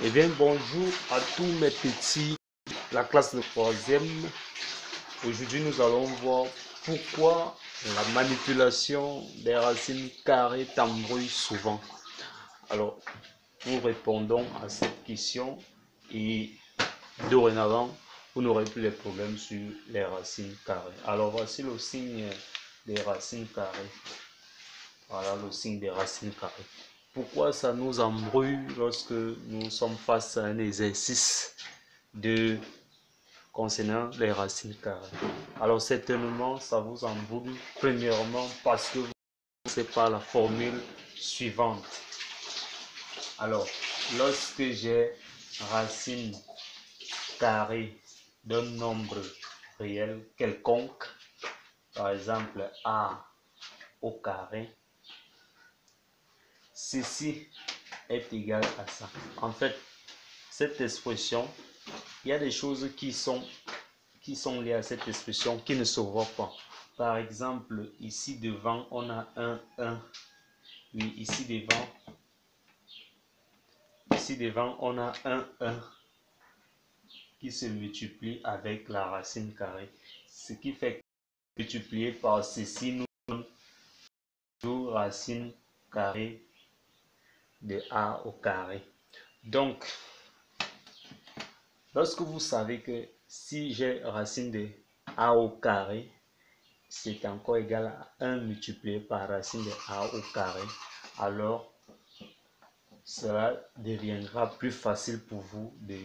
Eh bien, bonjour à tous mes petits, la classe de troisième. Aujourd'hui, nous allons voir pourquoi la manipulation des racines carrées t'embrouille souvent. Alors, nous répondons à cette question et dorénavant, vous n'aurez plus les problèmes sur les racines carrées. Alors, voici le signe des racines carrées. Voilà le signe des racines carrées. Pourquoi ça nous embrouille lorsque nous sommes face à un exercice concernant les racines carrées? Alors certainement, ça vous embrouille premièrement parce que vous ne connaissez pas la formule suivante. Alors, lorsque j'ai racine carrée d'un nombre réel quelconque, par exemple a au carré, ceci est égal à ça. En fait, cette expression, il y a des choses qui sont liées à cette expression qui ne se voient pas. Par exemple, ici devant, on a un 1. Oui, ici devant, on a un 1 qui se multiplie avec la racine carrée. Ce qui fait que multiplié par ceci nous donne racine carrée de a au carré. Donc, lorsque vous savez que si j'ai racine de a au carré, c'est encore égal à 1 multiplié par racine de a au carré, alors cela deviendra plus facile pour vous de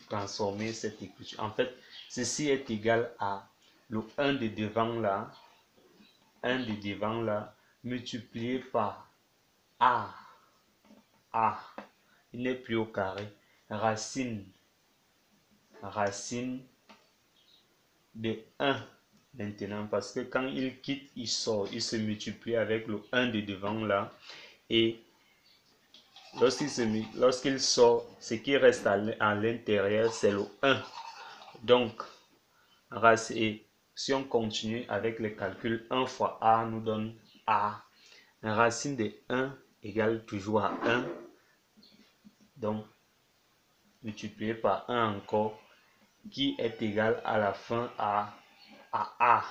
transformer cette écriture. En fait, ceci est égal à le 1 de devant là, multiplié par a, il n'est plus au carré, racine de 1 maintenant, parce que quand il quitte, il sort, il se multiplie avec le 1 de devant là, et lorsqu'il sort, ce qui reste à l'intérieur, c'est le 1. Donc, si on continue avec le calcul, 1 fois a nous donne a. Racine de 1 égale toujours à 1. Donc, multiplié par 1 encore, qui est égal à la fin à A.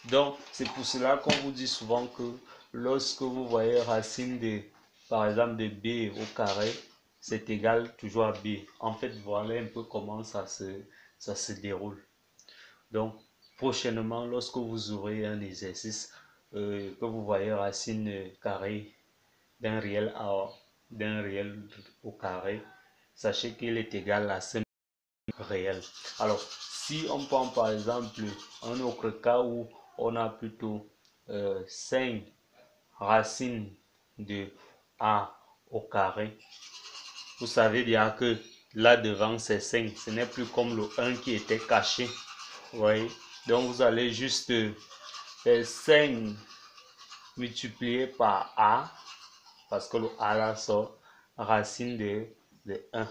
Donc, c'est pour cela qu'on vous dit souvent que lorsque vous voyez racine de, par exemple, de B au carré, c'est égal toujours à B. En fait, voilà un peu comment ça se déroule. Donc, prochainement, lorsque vous aurez un exercice, que vous voyez racine carrée d'un réel au carré, sachez qu'il est égal à 5 réel. Alors, si on prend par exemple un autre cas où on a plutôt 5 racines de a au carré, vous savez bien que là devant c'est 5, ce n'est plus comme le 1 qui était caché. Vous voyez? Donc vous allez juste faire 5 multiplié par a, parce que le a là sort racine de 1,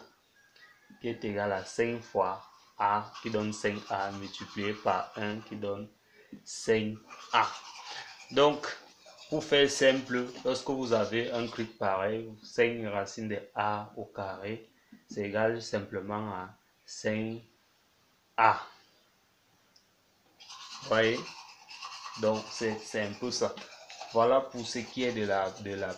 qui est égal à 5 fois a, qui donne 5a, multiplié par 1 qui donne 5a. Donc, pour faire simple, lorsque vous avez un truc pareil, 5 racines de a au carré, c'est égal simplement à 5a. Vous voyez? Donc, c'est un peu ça. Voilà pour ce qui est de la